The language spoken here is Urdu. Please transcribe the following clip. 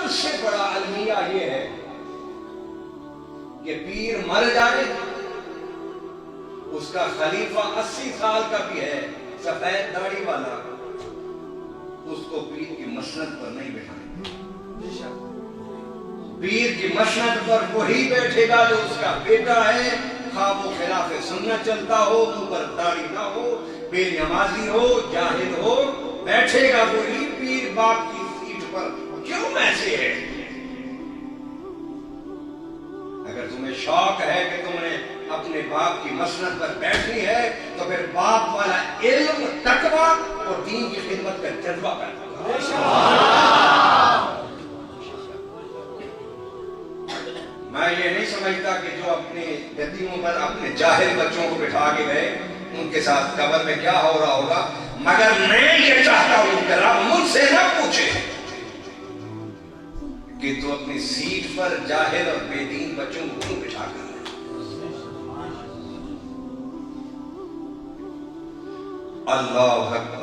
سب سے بڑا المیہ یہ ہے کہ پیر مر جائے، اس کا خلیفہ 80 سال کا بھی ہے، سفید داڑھی والا، اس کو پیر کی مسند پر نہیں بٹھائیں۔ پیر کی مسند پر وہی بیٹھے گا جو اس کا بیٹا ہے، خواہ وہ خلاف سنت چلتا ہو، منہ پر داڑھی نہ ہو، بے نمازی ہو، جاہل ہو، بیٹھے گا وہی پیر باپ کی سیٹ پر۔ کیوں ایسے ہے؟ اگر تمہیں شوق ہے کہ تم نے اپنے باپ کی مسند پر بیٹھنی ہے تو پھر باپ والا علم، تقویٰ اور دین کی خدمت کا جذبہ پیدا کرو۔ میں یہ نہیں سمجھتا کہ جو اپنے یتیموں پر اپنے جاہل بچوں کو بٹھا کے گئے ان کے ساتھ قبر میں کیا ہو رہا ہوگا، مگر میں یہ چاہتا ہوں کہ رب مجھ سے نہ پوچھے کہ تو اپنی سیٹ پر جاہل اور بے دین بچوں کو کیوں بٹھا کر رہے۔ اللہ اکبر۔